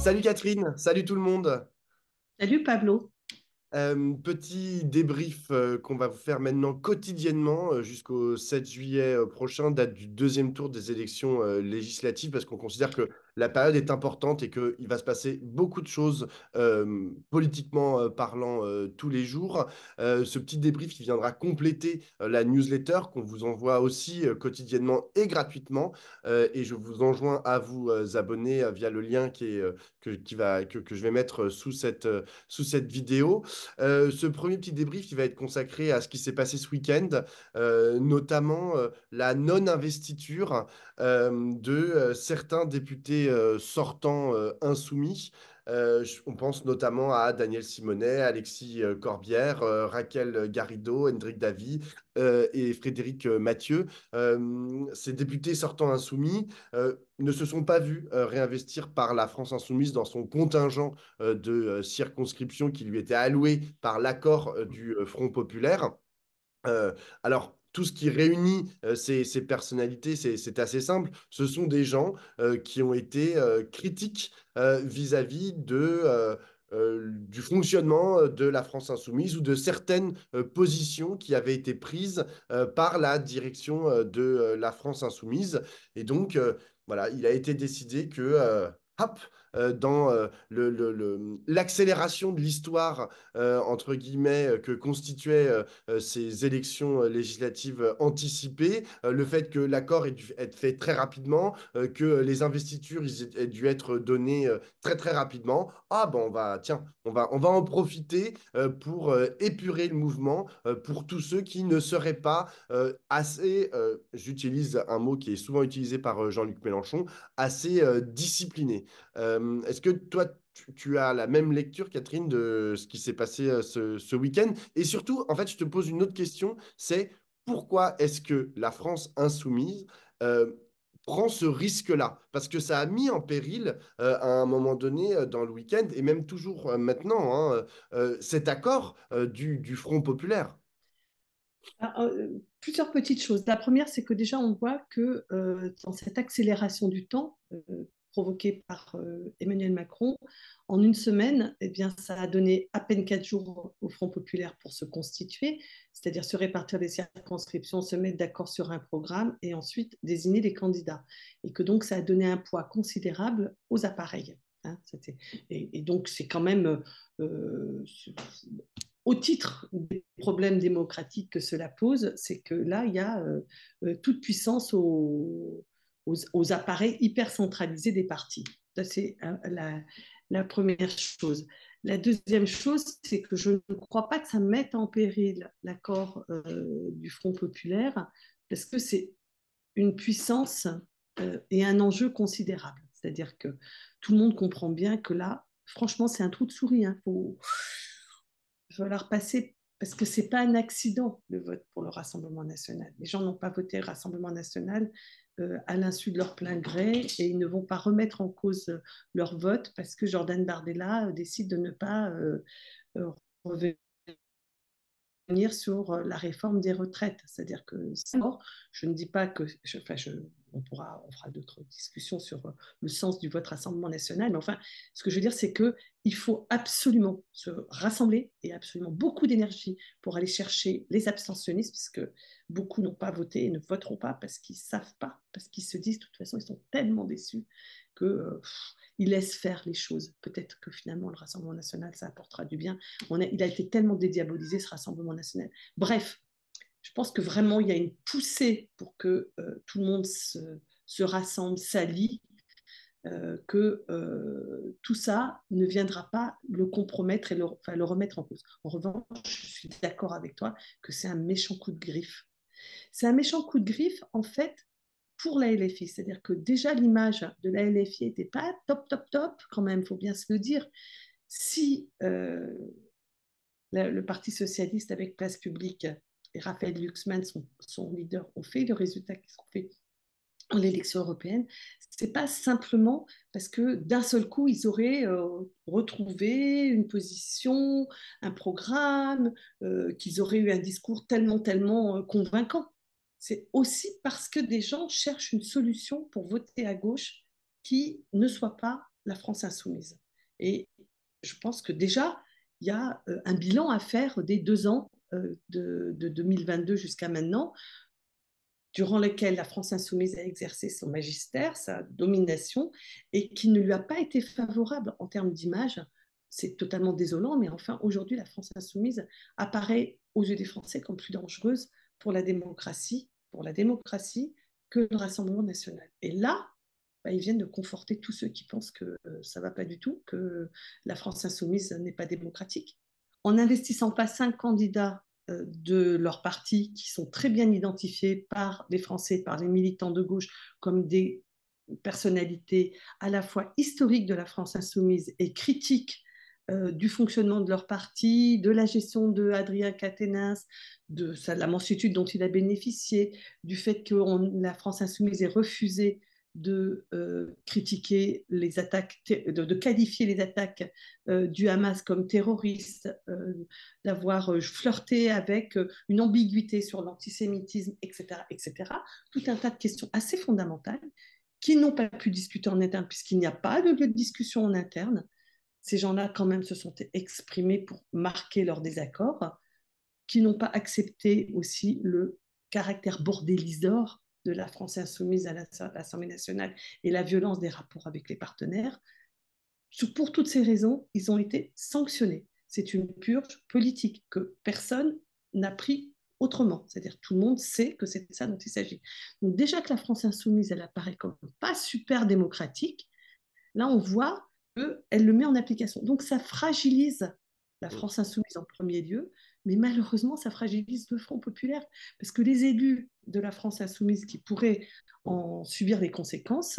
Salut Catherine, salut tout le monde. Salut Pablo. Petit débrief qu'on va vous faire maintenant quotidiennement jusqu'au 7 juillet prochain, date du deuxième tour des élections législatives, parce qu'on considère que la période est importante et qu'il va se passer beaucoup de choses politiquement parlant tous les jours. Ce petit débrief qui viendra compléter la newsletter qu'on vous envoie aussi quotidiennement et gratuitement. Et je vous enjoins à vous abonner via le lien que je vais mettre sous cette vidéo. Ce premier petit débrief, il va être consacré à ce qui s'est passé ce week-end, notamment la non-investiture de certains députés sortants insoumis. On pense notamment à Daniel Simonet, Alexis Corbière, Raquel Garrido, Hendrik Davy et Frédéric Mathieu. Ces députés sortants insoumis ne se sont pas vus réinvestir par la France insoumise dans son contingent de circonscription qui lui était alloué par l'accord du Front populaire. Alors, tout ce qui réunit ces personnalités, c'est assez simple. Ce sont des gens qui ont été critiques vis-à-vis du fonctionnement de la France insoumise ou de certaines positions qui avaient été prises par la direction de la France insoumise. Et donc, voilà, il a été décidé que, hop, dans l'accélération de l'histoire, entre guillemets, que constituait ces élections législatives anticipées, le fait que l'accord ait dû être fait très rapidement, que les investitures aient dû être données très très rapidement. Ah ben tiens, on va en profiter pour épurer le mouvement pour tous ceux qui ne seraient pas assez, j'utilise un mot qui est souvent utilisé par Jean-Luc Mélenchon, assez disciplinés. Est-ce que toi, tu as la même lecture, Catherine, de ce qui s'est passé ce week-end? Et surtout, en fait, je te pose une autre question, c'est pourquoi est-ce que la France insoumise euh, prend ce risque-là? Parce que ça a mis en péril, à un moment donné, dans le week-end, et même toujours maintenant, hein, cet accord du Front populaire. Plusieurs petites choses. La première, c'est que déjà, on voit que dans cette accélération du temps provoquée par Emmanuel Macron, en une semaine, eh bien, ça a donné à peine 4 jours au Front populaire pour se constituer, c'est-à-dire se répartir les circonscriptions, se mettre d'accord sur un programme et ensuite désigner les candidats. Et que donc, ça a donné un poids considérable aux appareils. Hein, et donc, c'est quand même au titre des problèmes démocratiques que cela pose, c'est que là, il y a toute puissance aux appareils hyper centralisés des partis. Ça, c'est la première chose. La deuxième chose, c'est que je ne crois pas que ça mette en péril l'accord du Front populaire, parce que c'est une puissance et un enjeu considérable. C'est-à-dire que tout le monde comprend bien que là, franchement, c'est un trou de souris. Hein. Il va falloir passer parce que c'est pas un accident le vote pour le Rassemblement national. Les gens n'ont pas voté le Rassemblement national à l'insu de leur plein gré et ils ne vont pas remettre en cause leur vote parce que Jordan Bardella décide de ne pas revenir sur la réforme des retraites. C'est-à-dire que c'est mort. Je ne dis pas que, on fera d'autres discussions sur le sens du vote Rassemblement national, mais enfin, ce que je veux dire, c'est que il faut absolument se rassembler et absolument beaucoup d'énergie pour aller chercher les abstentionnistes, puisque beaucoup n'ont pas voté et ne voteront pas parce qu'ils savent pas, parce qu'ils se disent de toute façon, ils sont tellement déçus que ils laissent faire les choses. Peut-être que finalement, le Rassemblement national, ça apportera du bien. Il a été tellement dédiabolisé, ce Rassemblement national. Bref, je pense que vraiment, il y a une poussée pour que tout le monde se rassemble, s'allie, que tout ça ne viendra pas le compromettre et enfin, le remettre en cause. En revanche, je suis d'accord avec toi que c'est un méchant coup de griffe. C'est un méchant coup de griffe, en fait, pour la LFI. C'est-à-dire que déjà, l'image de la LFI n'était pas top, top, top, quand même, il faut bien se le dire. Si le Parti socialiste avec Place publique et Raphaël Glucksmann, son leader, ont fait le résultat qu'ils ont fait en l'élection européenne, c'est pas simplement parce que d'un seul coup, ils auraient retrouvé une position, un programme, qu'ils auraient eu un discours tellement, tellement convaincant. C'est aussi parce que des gens cherchent une solution pour voter à gauche qui ne soit pas la France insoumise. Et je pense que déjà, il y a un bilan à faire des 2 ans de 2022 jusqu'à maintenant, durant lesquels la France insoumise a exercé son magistère, sa domination, et qui ne lui a pas été favorable en termes d'image. C'est totalement désolant, mais enfin, aujourd'hui, la France insoumise apparaît aux yeux des Français comme plus dangereuse pour la démocratie que le Rassemblement national. Et là, bah, ils viennent de conforter tous ceux qui pensent que ça ne va pas du tout, que la France insoumise n'est pas démocratique. En n'investissant pas 5 candidats de leur parti qui sont très bien identifiés par les Français, par les militants de gauche, comme des personnalités à la fois historiques de la France insoumise et critiques du fonctionnement de leur parti, de la gestion de Adrien Quatennens, de la mansuétude dont il a bénéficié, du fait que la France insoumise ait refusé de critiquer les attaques, de qualifier les attaques du Hamas comme terroristes, d'avoir flirté avec une ambiguïté sur l'antisémitisme, etc., etc. Tout un tas de questions assez fondamentales qui n'ont pas pu discuter en interne puisqu'il n'y a pas de lieu de discussion en interne. Ces gens-là, quand même, se sont exprimés pour marquer leur désaccord, qui n'ont pas accepté aussi le caractère bordéliseur de la France insoumise à l'Assemblée nationale et la violence des rapports avec les partenaires. Pour toutes ces raisons, ils ont été sanctionnés. C'est une purge politique que personne n'a pris autrement. C'est-à-dire tout le monde sait que c'est de ça dont il s'agit. Donc déjà que la France insoumise, elle apparaît comme pas super démocratique, là on voit qu'elle le met en application. Donc ça fragilise la France insoumise en premier lieu, mais malheureusement ça fragilise le Front populaire, parce que les élus de la France insoumise qui pourraient en subir les conséquences,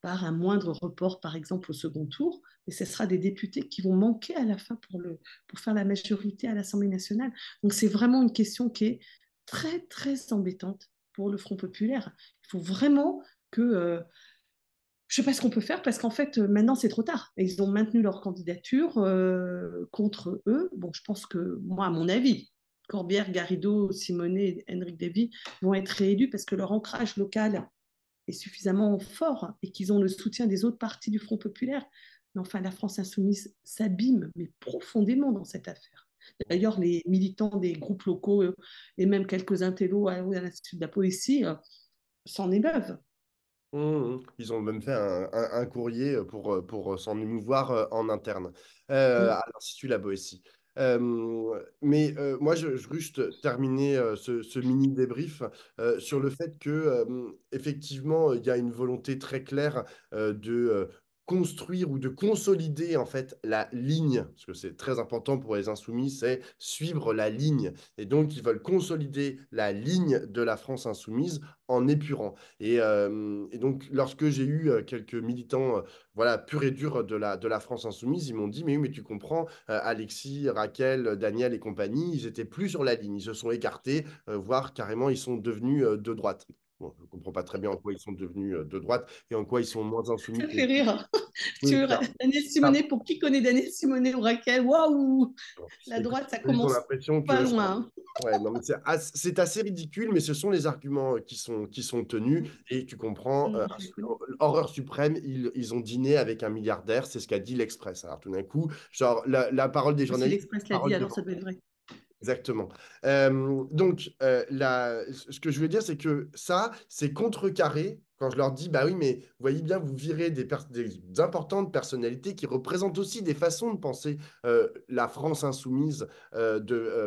par un moindre report, par exemple, au second tour, mais ce sera des députés qui vont manquer à la fin pour faire la majorité à l'Assemblée nationale. Donc c'est vraiment une question qui est très, très embêtante pour le Front populaire. Il faut vraiment que... je ne sais pas ce qu'on peut faire parce qu'en fait, maintenant, c'est trop tard. Ils ont maintenu leur candidature contre eux. Bon, je pense que, moi, à mon avis, Corbière, Garrido, Simonet et Henrik Davy vont être réélus parce que leur ancrage local est suffisamment fort et qu'ils ont le soutien des autres partis du Front populaire. Mais enfin, la France insoumise s'abîme, mais profondément dans cette affaire. D'ailleurs, les militants des groupes locaux et même quelques intellos à l'Institut de la Poésie s'en émeuvent. Ils ont même fait un courrier pour s'en émouvoir en interne. Mm. À l'Institut La Boétie. Mais moi, je veux juste terminer ce mini débrief sur le fait que effectivement, il y a une volonté très claire de construire ou de consolider en fait la ligne, parce que c'est très important pour les insoumis, c'est suivre la ligne. Et donc, ils veulent consolider la ligne de la France insoumise en épurant. Et donc, lorsque j'ai eu quelques militants voilà, purs et durs de la France insoumise, ils m'ont dit, mais oui, mais tu comprends, Alexis, Raquel, Daniel et compagnie, ils étaient plus sur la ligne, ils se sont écartés, voire carrément, ils sont devenus de droite. Bon, je ne comprends pas très bien en quoi ils sont devenus de droite et en quoi ils sont moins insoumis Ça que... fait rire. Oui, Sur Daniel Simonet, pour qui connaît Daniel Simonet ou Raquel? Waouh! La écoute, droite, ça ils ont commence l'impression pas que loin. ouais, non, mais c'est assez ridicule, mais ce sont les arguments qui sont tenus et tu comprends, Je les connais. horreur suprême, ils ont dîné avec un milliardaire, c'est ce qu'a dit l'Express. Alors tout d'un coup, genre la parole des Si journalistes, l'Express l'a dit, parole des alors ça gens. doit être vrai. Exactement. Donc, ce que je veux dire, c'est que ça, c'est contrecarré quand je leur dis, bah oui, mais vous voyez bien, vous virez des importantes personnalités qui représentent aussi des façons de penser la France insoumise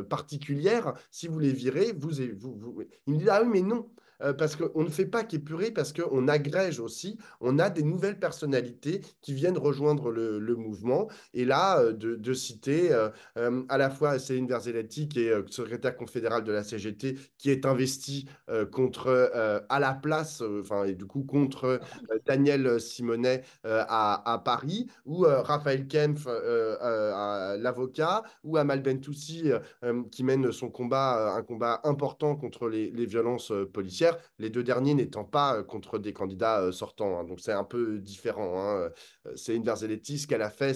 particulière. Si vous les virez, il me dit, ah oui, mais non. Parce qu'on ne fait pas qu'épurer, parce qu'on agrège aussi, on a des nouvelles personnalités qui viennent rejoindre le mouvement. Et là, de citer à la fois Céline Verzelletti, qui est secrétaire confédérale de la CGT, qui est investie contre, à la place, enfin, et du coup, contre Daniel Simonet à Paris, ou Raphaël Kempf, l'avocat, ou Amal Bentoussi, qui mène son combat, un combat important contre les violences policières. Exi-Corbière, les deux derniers n'étant pas contre des candidats sortants, hein. Donc c'est un peu différent, hein. Céline Verzelletti, ce qu'elle a fait,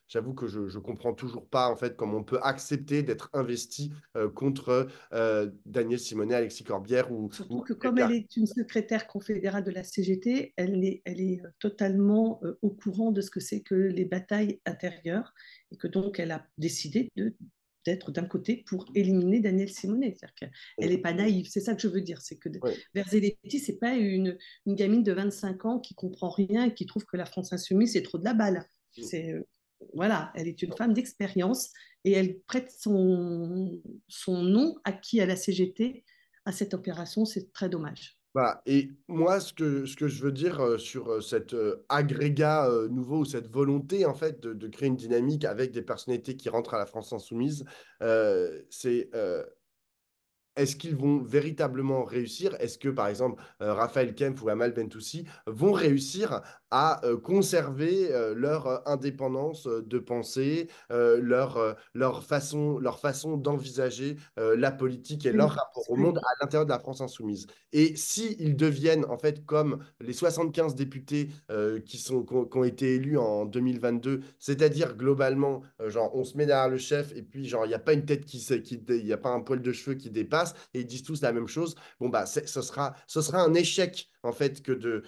j'avoue que je ne comprends toujours pas en fait comment on peut accepter d'être investi contre Daniel Simonet, Alexis Corbière ou Surtout que comme quelqu'un. elle est une secrétaire confédérale de la CGT, elle est totalement au courant de ce que c'est que les batailles intérieures et que donc elle a décidé d'être d'un côté pour éliminer Daniel Simonet. C'est-à-dire qu'elle n'est pas naïve, c'est ça que je veux dire. C'est que Ouais. Verzelletti, c'est pas une gamine de 25 ans qui comprend rien et qui trouve que la France insoumise, c'est trop de la balle. C'est, voilà, elle est une femme d'expérience et elle prête son nom acquis à la CGT à cette opération, c'est très dommage. Voilà. Et moi, ce que je veux dire sur cet agrégat nouveau, ou cette volonté, en fait, de créer une dynamique avec des personnalités qui rentrent à la France insoumise, c'est est-ce qu'ils vont véritablement réussir? Est-ce que, par exemple, Raphaël Kempf ou Amal Bentoussi vont réussir à conserver leur indépendance de pensée, leur façon d'envisager la politique et leur Oui, rapport au monde oui. à l'intérieur de la France insoumise? Et s'ils deviennent, en fait, comme les 75 députés qui ont été élus en 2022, c'est-à-dire globalement, genre, on se met derrière le chef et puis, genre, il n'y a pas une tête il n'y a pas un poil de cheveux qui dépasse et ils disent tous la même chose, bon, bah, ce sera un échec, en fait, que de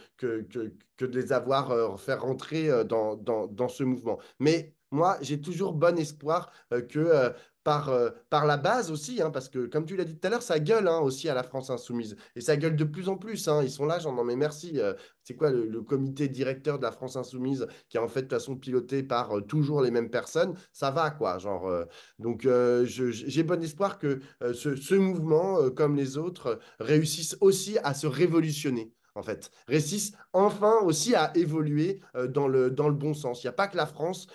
les avoir faire rentrer dans ce mouvement. Mais moi, j'ai toujours bon espoir que par la base aussi, hein, parce que comme tu l'as dit tout à l'heure, ça gueule hein, aussi à la France insoumise. Et ça gueule de plus en plus, hein. Ils sont là, j'en ai merci. C'est quoi le comité directeur de la France insoumise qui est en fait de toute façon piloté par toujours les mêmes personnes? Ça va, quoi. Genre, donc, j'ai bon espoir que ce mouvement, comme les autres, réussisse aussi à se révolutionner. En fait, réussissent enfin aussi à évoluer dans le bon sens. Il n'y a pas que la France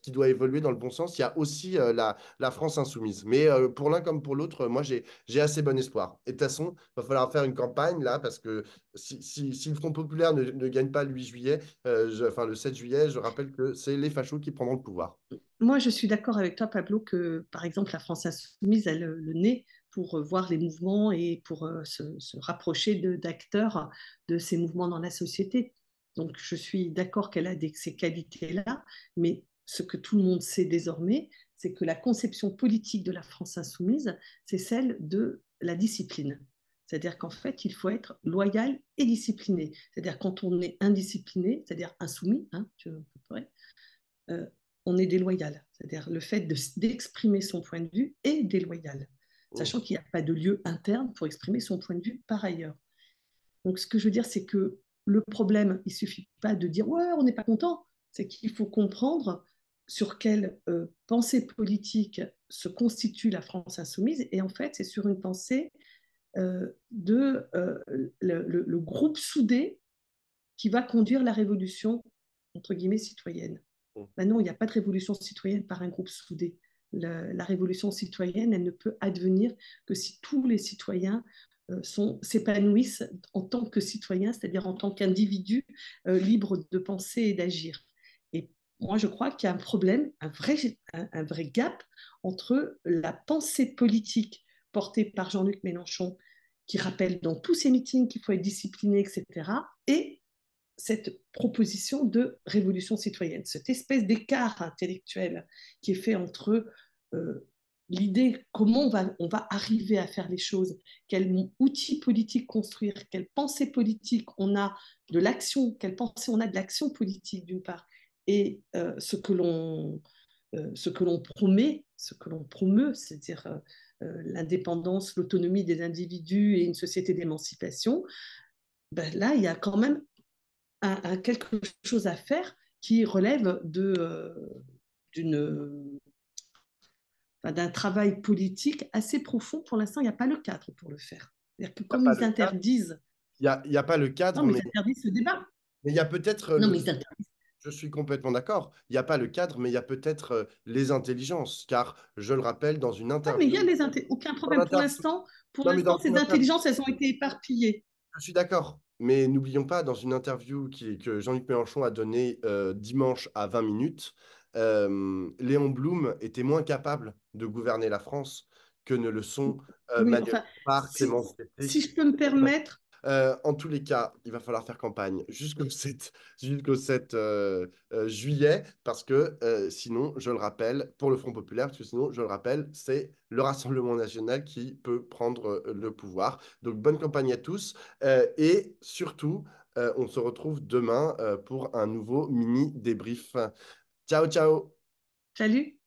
qui doit évoluer dans le bon sens, il y a aussi la France insoumise. Mais pour l'un comme pour l'autre, moi, j'ai assez bon espoir. Et de toute façon, il va falloir faire une campagne là, parce que si le Front populaire ne gagne pas le 8 juillet, enfin le 7 juillet, je rappelle que c'est les fachos qui prendront le pouvoir. Moi, je suis d'accord avec toi, Pablo, que par exemple, la France insoumise a le nez pour voir les mouvements et pour se rapprocher d'acteurs de ces mouvements dans la société. Donc, je suis d'accord qu'elle a ces qualités-là, mais ce que tout le monde sait désormais, c'est que la conception politique de la France insoumise, c'est celle de la discipline. C'est-à-dire qu'en fait, il faut être loyal et discipliné. C'est-à-dire quand on est indiscipliné, c'est-à-dire insoumis, hein, euh, on est déloyal. C'est-à-dire le fait d'exprimer son point de vue est déloyal, Mm. sachant qu'il n'y a pas de lieu interne pour exprimer son point de vue par ailleurs. Donc ce que je veux dire, c'est que le problème, il ne suffit pas de dire ouais, on n'est pas content, c'est qu'il faut comprendre sur quelle pensée politique se constitue la France insoumise, et en fait, c'est sur une pensée de le groupe soudé qui va conduire la révolution, entre guillemets, citoyenne. Mm. Ben non, il n'y a pas de révolution citoyenne par un groupe soudé. La révolution citoyenne, elle ne peut advenir que si tous les citoyens s'épanouissent en tant que citoyens, c'est-à-dire en tant qu'individus libres de penser et d'agir. Et moi, je crois qu'il y a un problème, un vrai gap entre la pensée politique portée par Jean-Luc Mélenchon, qui rappelle dans tous ses meetings qu'il faut être discipliné, etc., et cette proposition de révolution citoyenne, cette espèce d'écart intellectuel qui est fait entre l'idée comment on va arriver à faire les choses, quel outil politique construire, quelle pensée politique on a de l'action, quelle pensée on a de l'action politique d'une part, et ce que l'on promet, ce que l'on promeut, c'est-à-dire l'indépendance, l'autonomie des individus et une société d'émancipation, ben là, il y a quand même quelque chose à faire qui relève d'une, d'un travail politique assez profond. Pour l'instant, il n'y a pas le cadre pour le faire. C'est-à-dire que Il n'y a comme pas ils le cadre. interdisent, Il y a pas le non, cadre, mais mais ils interdisent ce débat. il y a peut-être Non, mais ils interdisent. je suis complètement d'accord. Il n'y a pas le cadre, mais il y a peut-être les intelligences. Car, je le rappelle, dans une Ah, mais il y interview. a aucun Dans problème. l'interview. Pour Non, mais dans l'instant, une ces interview. intelligences, elles ont été éparpillées. Je suis d'accord. Mais n'oublions pas, dans une interview que Jean-Luc Mélenchon a donnée dimanche à 20 minutes, Léon Blum était moins capable de gouverner la France que ne le sont Oui, Manuel enfin, Bompard, si, Clémence Pété. si je peux me permettre, En tous les cas, il va falloir faire campagne jusqu'au 7 juillet, parce que sinon, je le rappelle, pour le Front populaire, parce que sinon, je le rappelle, c'est le Rassemblement national qui peut prendre le pouvoir. Donc, bonne campagne à tous. Et surtout, on se retrouve demain pour un nouveau mini débrief. Ciao, ciao! salut.